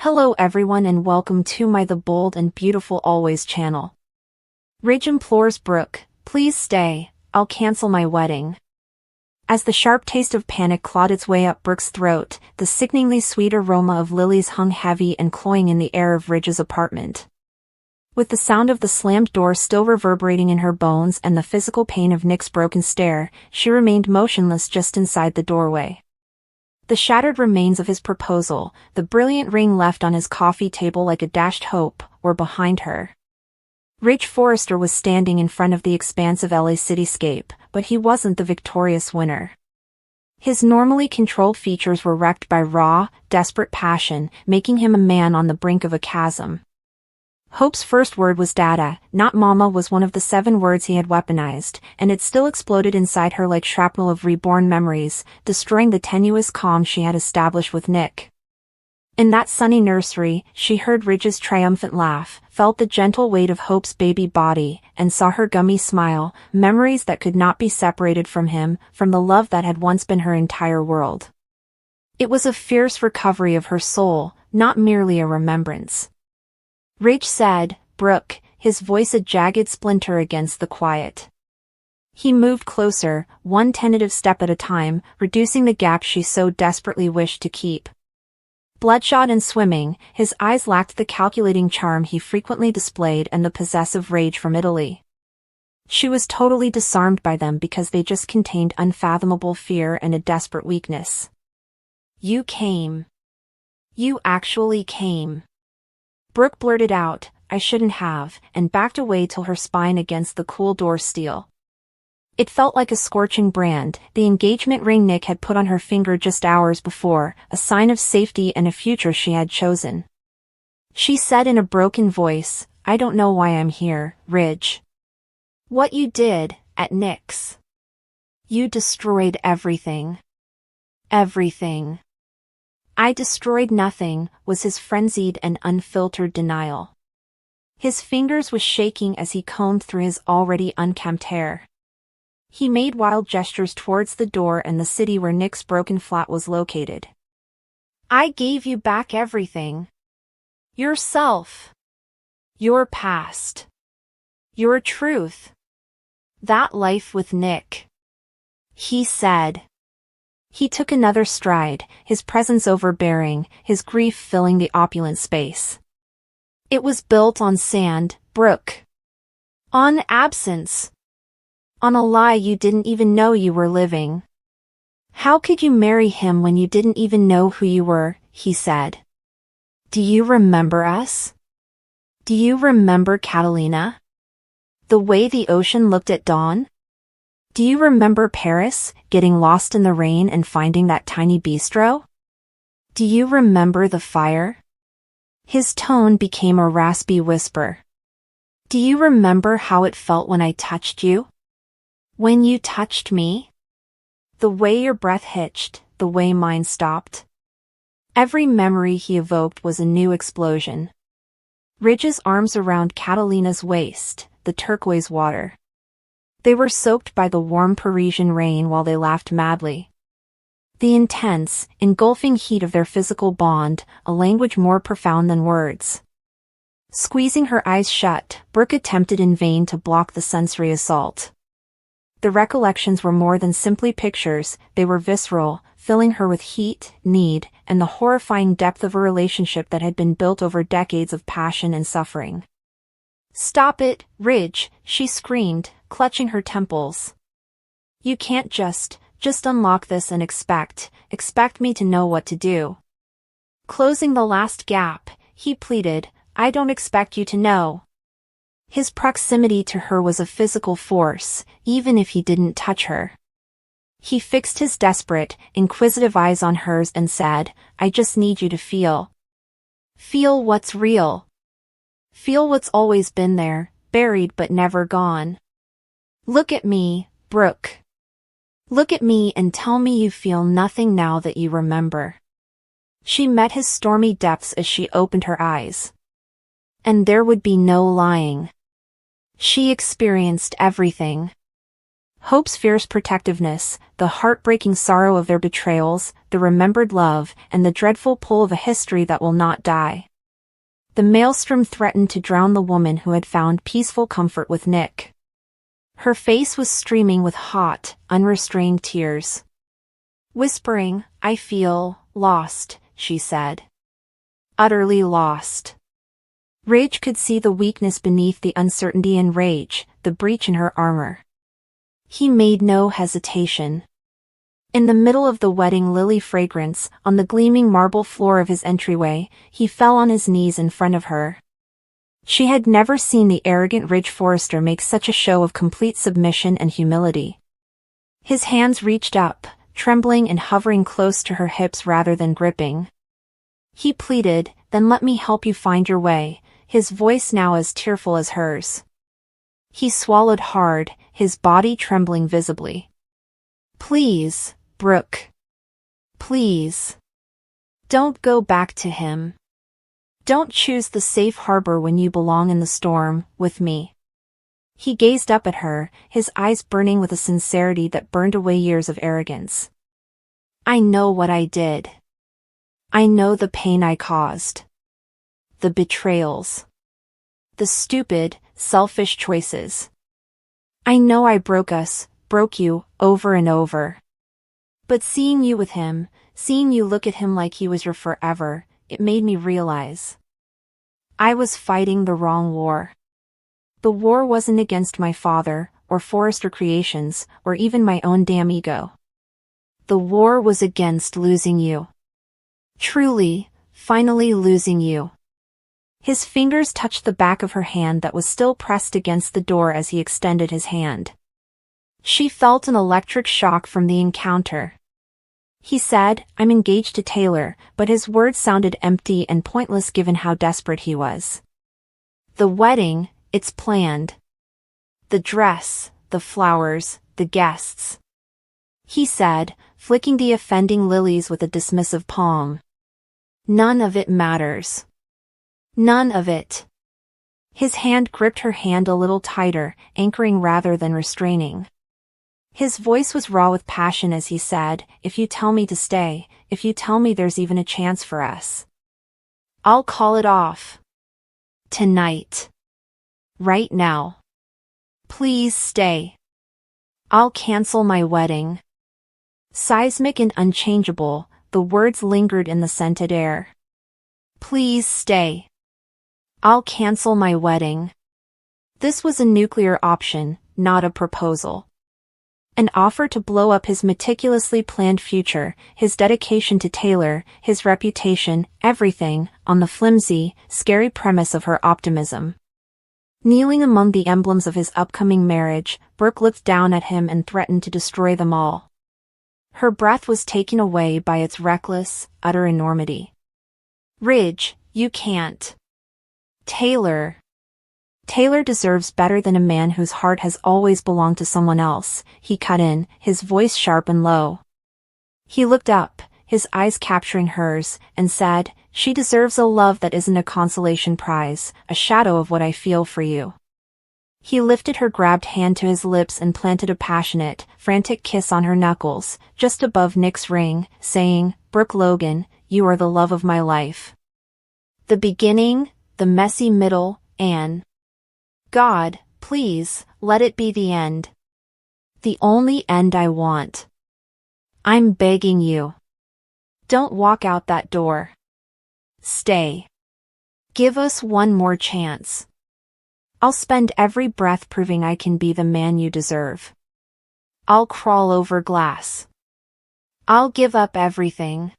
Hello everyone and welcome to my The Bold and Beautiful Always channel. Ridge implores Brooke, please stay, I'll cancel my wedding. As the sharp taste of panic clawed its way up Brooke's throat, the sickeningly sweet aroma of lilies hung heavy and cloying in the air of Ridge's apartment. With the sound of the slammed door still reverberating in her bones and the physical pain of Nick's broken stare, she remained motionless just inside the doorway. The shattered remains of his proposal, the brilliant ring left on his coffee table like a dashed hope, were behind her. Ridge Forrester was standing in front of the expansive LA cityscape, but he wasn't the victorious winner. His normally controlled features were wrecked by raw, desperate passion, making him a man on the brink of a chasm. Hope's first word was dada, not mama was one of the 7 words he had weaponized, and it still exploded inside her like shrapnel of reborn memories, destroying the tenuous calm she had established with Nick. In that sunny nursery, she heard Ridge's triumphant laugh, felt the gentle weight of Hope's baby body, and saw her gummy smile, memories that could not be separated from him, from the love that had once been her entire world. It was a fierce recovery of her soul, not merely a remembrance. Ridge said, "Brooke," his voice a jagged splinter against the quiet. He moved closer, one tentative step at a time, reducing the gap she so desperately wished to keep. Bloodshot and swimming, his eyes lacked the calculating charm he frequently displayed and the possessive rage from Italy. She was totally disarmed by them because they just contained unfathomable fear and a desperate weakness. "You came. You actually came." Brooke blurted out, "I shouldn't have," and backed away till her spine against the cool door steel. It felt like a scorching brand, the engagement ring Nick had put on her finger just hours before, a sign of safety and a future she had chosen. She said in a broken voice, "I don't know why I'm here, Ridge. What you did, at Nick's. You destroyed everything. Everything." "I destroyed nothing," was his frenzied and unfiltered denial. His fingers was shaking as he combed through his already unkempt hair. He made wild gestures towards the door and the city where Nick's broken flat was located. "I gave you back everything. Yourself. Your past. Your truth. That life with Nick," he said. He took another stride, his presence overbearing, his grief filling the opulent space. "It was built on sand, Brooke. On absence. On a lie you didn't even know you were living. How could you marry him when you didn't even know who you were?" he said. "Do you remember us? Do you remember Catalina? The way the ocean looked at dawn? Do you remember Paris, getting lost in the rain and finding that tiny bistro? Do you remember the fire?" His tone became a raspy whisper. "Do you remember how it felt when I touched you? When you touched me? The way your breath hitched, the way mine stopped." Every memory he evoked was a new explosion. Ridge's arms around Catalina's waist, the turquoise water. They were soaked by the warm Parisian rain while they laughed madly. The intense, engulfing heat of their physical bond, a language more profound than words. Squeezing her eyes shut, Brooke attempted in vain to block the sensory assault. The recollections were more than simply pictures, they were visceral, filling her with heat, need, and the horrifying depth of a relationship that had been built over decades of passion and suffering. "Stop it, Ridge," she screamed, clutching her temples. "You can't just unlock this and expect me to know what to do." Closing the last gap, he pleaded, "I don't expect you to know." His proximity to her was a physical force, even if he didn't touch her. He fixed his desperate, inquisitive eyes on hers and said, "I just need you to feel. Feel what's real. Feel what's always been there, buried but never gone. Look at me, Brooke. Look at me and tell me you feel nothing now that you remember." She met his stormy depths as she opened her eyes. And there would be no lying. She experienced everything. Hope's fierce protectiveness, the heartbreaking sorrow of their betrayals, the remembered love, and the dreadful pull of a history that will not die. The maelstrom threatened to drown the woman who had found peaceful comfort with Nick. Her face was streaming with hot, unrestrained tears. Whispering, "I feel lost," she said. Utterly lost. Rage could see the weakness beneath the uncertainty and rage, the breach in her armor. He made no hesitation. In the middle of the wedding lily fragrance, on the gleaming marble floor of his entryway, he fell on his knees in front of her. She had never seen the arrogant Ridge Forrester make such a show of complete submission and humility. His hands reached up, trembling and hovering close to her hips rather than gripping. He pleaded, "Then let me help you find your way," his voice now as tearful as hers. He swallowed hard, his body trembling visibly. "Please, Brooke. Please. Don't go back to him. Don't choose the safe harbor when you belong in the storm, with me." He gazed up at her, his eyes burning with a sincerity that burned away years of arrogance. "I know what I did. I know the pain I caused. The betrayals. The stupid, selfish choices. I know I broke you, over and over. But seeing you with him, seeing you look at him like he was your forever, it made me realize I was fighting the wrong war. The war wasn't against my father, or Forrester Creations, or even my own damn ego. The war was against losing you. Truly, finally losing you." His fingers touched the back of her hand that was still pressed against the door as he extended his hand. She felt an electric shock from the encounter. He said, "I'm engaged to Taylor," but his words sounded empty and pointless given how desperate he was. "The wedding, it's planned. The dress, the flowers, the guests," he said, flicking the offending lilies with a dismissive palm. "None of it matters. None of it." His hand gripped her hand a little tighter, anchoring rather than restraining. His voice was raw with passion as he said, "If you tell me to stay, if you tell me there's even a chance for us, I'll call it off. Tonight. Right now. Please stay. I'll cancel my wedding." Seismic and unchangeable, the words lingered in the scented air. "Please stay. I'll cancel my wedding." This was a nuclear option, not a proposal. An offer to blow up his meticulously planned future, his dedication to Taylor, his reputation, everything, on the flimsy, scary premise of her optimism. Kneeling among the emblems of his upcoming marriage, Brooke looked down at him and threatened to destroy them all. Her breath was taken away by its reckless, utter enormity. "Ridge, you can't. Taylor deserves better than a man whose heart has always belonged to someone else," he cut in, his voice sharp and low. He looked up, his eyes capturing hers, and said, "She deserves a love that isn't a consolation prize, a shadow of what I feel for you." He lifted her grabbed hand to his lips and planted a passionate, frantic kiss on her knuckles, just above Nick's ring, saying, "Brooke Logan, you are the love of my life. The beginning, the messy middle, and God, please, let it be the end. The only end I want. I'm begging you. Don't walk out that door. Stay. Give us one more chance. I'll spend every breath proving I can be the man you deserve. I'll crawl over glass. I'll give up everything.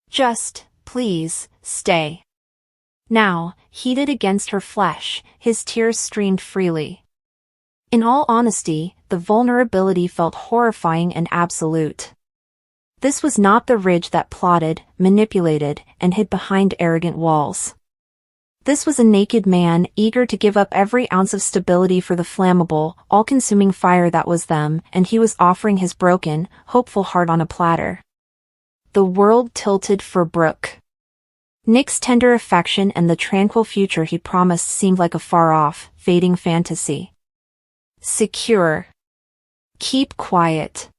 Just, please, stay." Now, heated against her flesh, his tears streamed freely. In all honesty, the vulnerability felt horrifying and absolute. This was not the Ridge that plotted, manipulated, and hid behind arrogant walls. This was a naked man, eager to give up every ounce of stability for the flammable, all-consuming fire that was them, and he was offering his broken, hopeful heart on a platter. The world tilted for Brooke. Nick's tender affection and the tranquil future he promised seemed like a far-off, fading fantasy. Secure. Keep quiet.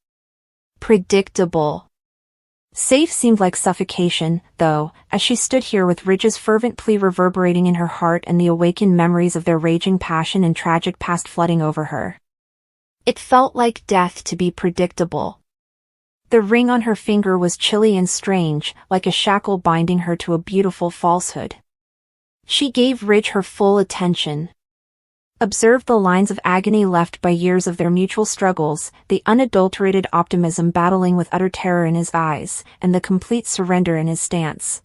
Predictable. Safe seemed like suffocation, though, as she stood here with Ridge's fervent plea reverberating in her heart and the awakened memories of their raging passion and tragic past flooding over her. It felt like death to be predictable. The ring on her finger was chilly and strange, like a shackle binding her to a beautiful falsehood. She gave Ridge her full attention. Observed the lines of agony left by years of their mutual struggles, the unadulterated optimism battling with utter terror in his eyes, and the complete surrender in his stance.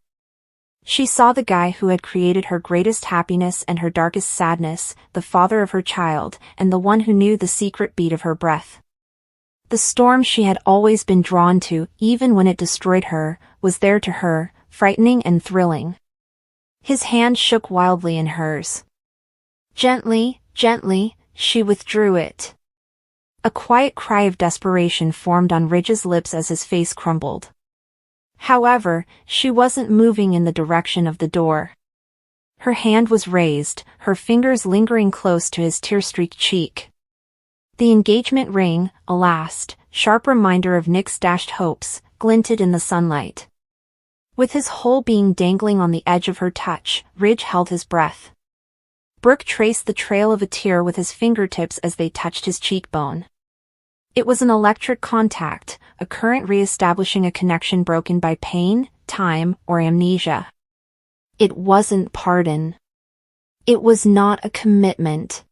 She saw the guy who had created her greatest happiness and her darkest sadness, the father of her child, and the one who knew the secret beat of her breath. The storm she had always been drawn to, even when it destroyed her, was there to her, frightening and thrilling. His hand shook wildly in hers. Gently, she withdrew it. A quiet cry of desperation formed on Ridge's lips as his face crumbled. However, she wasn't moving in the direction of the door. Her hand was raised, her fingers lingering close to his tear-streaked cheek. The engagement ring, a last, sharp reminder of Nick's dashed hopes, glinted in the sunlight. With his whole being dangling on the edge of her touch, Ridge held his breath. Brooke traced the trail of a tear with his fingertips as they touched his cheekbone. It was an electric contact, a current re-establishing a connection broken by pain, time, or amnesia. It wasn't pardon. It was not a commitment.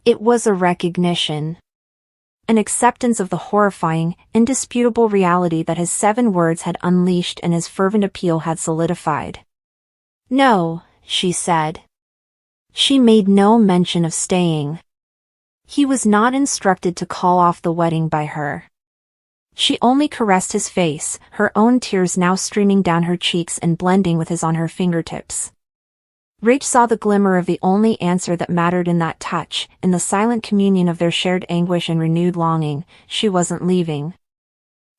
It was a recognition. An acceptance of the horrifying, indisputable reality that his 7 words had unleashed and his fervent appeal had solidified. No, she said. She made no mention of staying. He was not instructed to call off the wedding by her. She only caressed his face, her own tears now streaming down her cheeks and blending with his on her fingertips. Ridge saw the glimmer of the only answer that mattered in that touch, in the silent communion of their shared anguish and renewed longing. She wasn't leaving.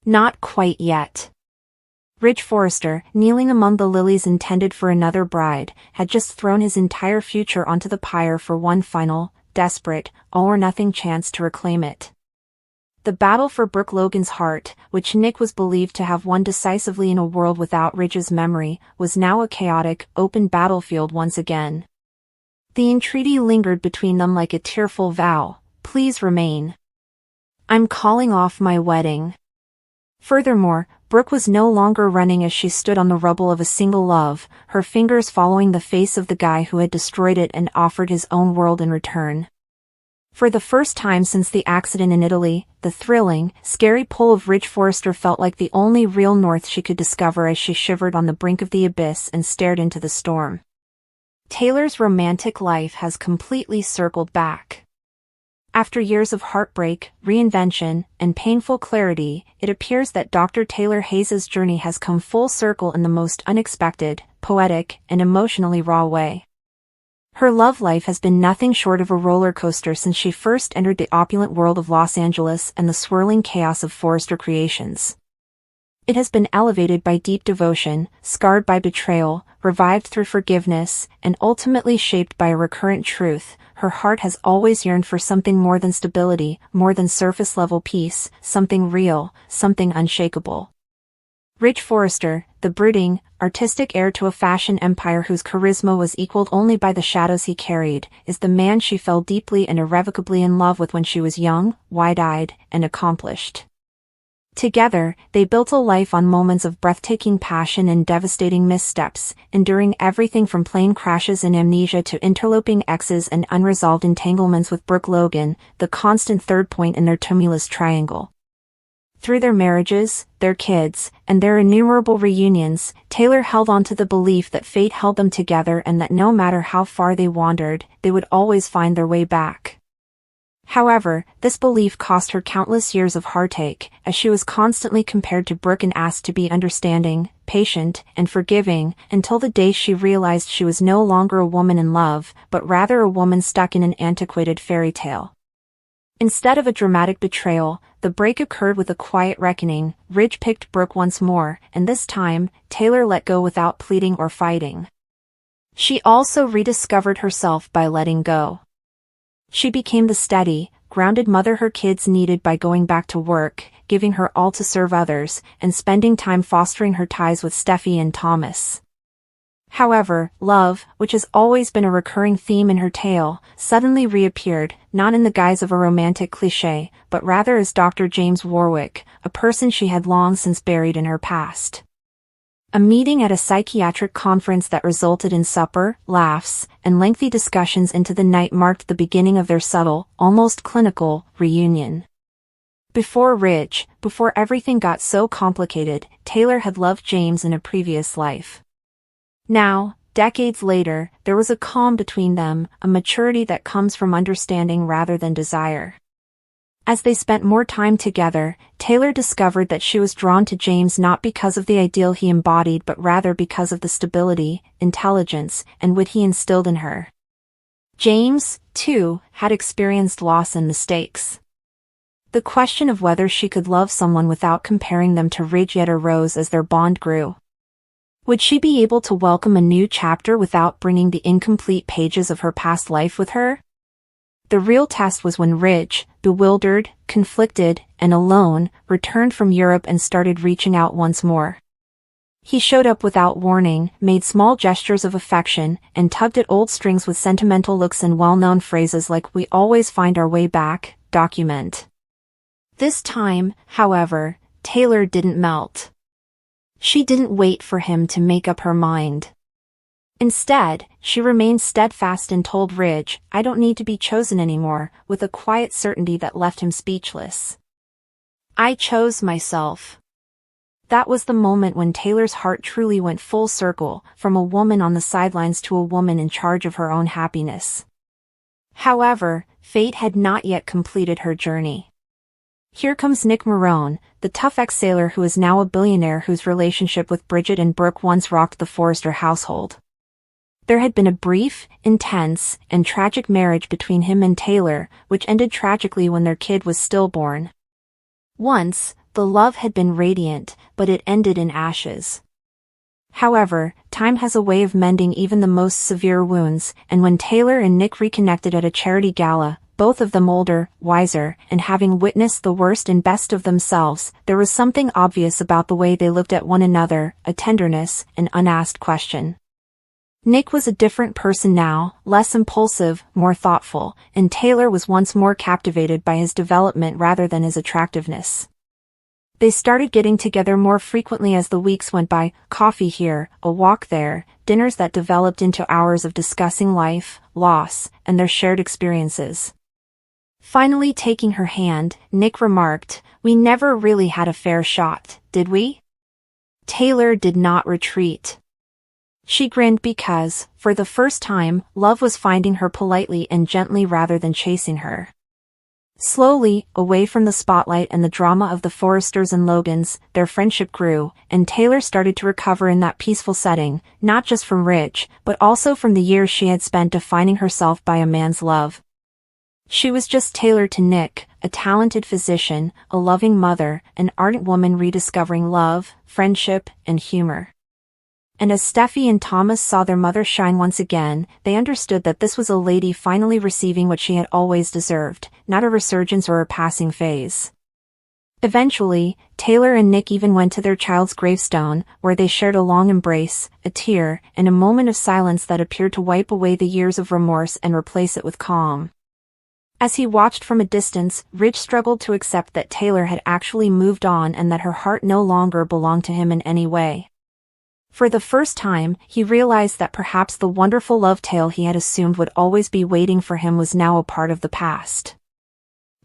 Not quite yet. Ridge Forrester, kneeling among the lilies intended for another bride, had just thrown his entire future onto the pyre for one final, desperate, all-or-nothing chance to reclaim it. The battle for Brooke Logan's heart, which Nick was believed to have won decisively in a world without Ridge's memory, was now a chaotic, open battlefield once again. The entreaty lingered between them like a tearful vow, "Please remain. I'm calling off my wedding." Furthermore, Brooke was no longer running as she stood on the rubble of a single love, her fingers following the face of the guy who had destroyed it and offered his own world in return. For the first time since the accident in Italy, the thrilling, scary pull of Ridge Forrester felt like the only real north she could discover as she shivered on the brink of the abyss and stared into the storm. Taylor's romantic life has completely circled back. After years of heartbreak, reinvention, and painful clarity, it appears that Dr. Taylor Hayes's journey has come full circle in the most unexpected, poetic, and emotionally raw way. Her love life has been nothing short of a roller coaster since she first entered the opulent world of Los Angeles and the swirling chaos of Forrester Creations. It has been elevated by deep devotion, scarred by betrayal, revived through forgiveness, and ultimately shaped by a recurrent truth. Her heart has always yearned for something more than stability, more than surface-level peace, something real, something unshakable. Ridge Forrester, the brooding, artistic heir to a fashion empire whose charisma was equaled only by the shadows he carried, is the man she fell deeply and irrevocably in love with when she was young, wide-eyed, and accomplished. Together, they built a life on moments of breathtaking passion and devastating missteps, enduring everything from plane crashes and amnesia to interloping exes and unresolved entanglements with Brooke Logan, the constant third point in their tumultuous triangle. Through their marriages, their kids, and their innumerable reunions, Taylor held on to the belief that fate held them together and that no matter how far they wandered, they would always find their way back. However, this belief cost her countless years of heartache, as she was constantly compared to Brooke and asked to be understanding, patient, and forgiving, until the day she realized she was no longer a woman in love, but rather a woman stuck in an antiquated fairy tale. Instead of a dramatic betrayal, the break occurred with a quiet reckoning. Ridge picked Brooke once more, and this time, Taylor let go without pleading or fighting. She also rediscovered herself by letting go. She became the steady, grounded mother her kids needed by going back to work, giving her all to serve others, and spending time fostering her ties with Steffi and Thomas. However, love, which has always been a recurring theme in her tale, suddenly reappeared, not in the guise of a romantic cliché, but rather as Dr. James Warwick, a person she had long since buried in her past. A meeting at a psychiatric conference that resulted in supper, laughs, and lengthy discussions into the night marked the beginning of their subtle, almost clinical, reunion. Before everything got so complicated, Taylor had loved James in a previous life. Now, decades later, there was a calm between them, a maturity that comes from understanding rather than desire. As they spent more time together, Taylor discovered that she was drawn to James not because of the ideal he embodied but rather because of the stability, intelligence, and wit he instilled in her. James, too, had experienced loss and mistakes. The question of whether she could love someone without comparing them to Ridge yet arose as their bond grew. Would she be able to welcome a new chapter without bringing the incomplete pages of her past life with her? The real test was when Ridge, bewildered, conflicted, and alone, returned from Europe and started reaching out once more. He showed up without warning, made small gestures of affection, and tugged at old strings with sentimental looks and well-known phrases like "we always find our way back," document. This time, however, Taylor didn't melt. She didn't wait for him to make up her mind. Instead, she remained steadfast and told Ridge, "I don't need to be chosen anymore," with a quiet certainty that left him speechless. "I chose myself." That was the moment when Taylor's heart truly went full circle, from a woman on the sidelines to a woman in charge of her own happiness. However, fate had not yet completed her journey. Here comes Nick Marone, the tough ex-sailor who is now a billionaire whose relationship with Bridget and Brooke once rocked the Forrester household. There had been a brief, intense, and tragic marriage between him and Taylor, which ended tragically when their kid was stillborn. Once, the love had been radiant, but it ended in ashes. However, time has a way of mending even the most severe wounds, and when Taylor and Nick reconnected at a charity gala, both of them older, wiser, and having witnessed the worst and best of themselves, there was something obvious about the way they looked at one another, a tenderness, an unasked question. Nick was a different person now, less impulsive, more thoughtful, and Taylor was once more captivated by his development rather than his attractiveness. They started getting together more frequently as the weeks went by, coffee here, a walk there, dinners that developed into hours of discussing life, loss, and their shared experiences. Finally taking her hand, Nick remarked, "We never really had a fair shot, did we?" Taylor did not retreat. She grinned because, for the first time, love was finding her politely and gently rather than chasing her. Slowly, away from the spotlight and the drama of the Forresters and Logans, their friendship grew, and Taylor started to recover in that peaceful setting, not just from Ridge, but also from the years she had spent defining herself by a man's love. She was just Taylor to Nick, a talented physician, a loving mother, an ardent woman rediscovering love, friendship, and humor. And as Steffi and Thomas saw their mother shine once again, they understood that this was a lady finally receiving what she had always deserved, not a resurgence or a passing phase. Eventually, Taylor and Nick even went to their child's gravestone, where they shared a long embrace, a tear, and a moment of silence that appeared to wipe away the years of remorse and replace it with calm. As he watched from a distance, Ridge struggled to accept that Taylor had actually moved on and that her heart no longer belonged to him in any way. For the first time, he realized that perhaps the wonderful love tale he had assumed would always be waiting for him was now a part of the past.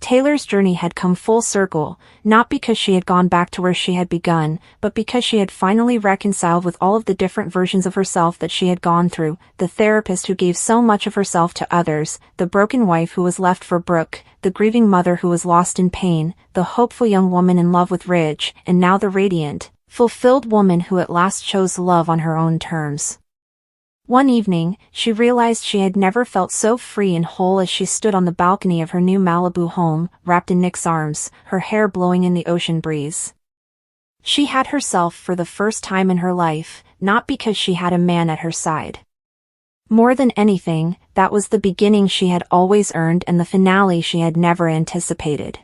Taylor's journey had come full circle, not because she had gone back to where she had begun, but because she had finally reconciled with all of the different versions of herself that she had gone through, the therapist who gave so much of herself to others, the broken wife who was left for Brooke, the grieving mother who was lost in pain, the hopeful young woman in love with Ridge, and now the radiant, fulfilled woman who at last chose love on her own terms. One evening, she realized she had never felt so free and whole as she stood on the balcony of her new Malibu home, wrapped in Nick's arms, her hair blowing in the ocean breeze. She had herself for the first time in her life, not because she had a man at her side. More than anything, That was the beginning she had always earned and the finale she had never anticipated.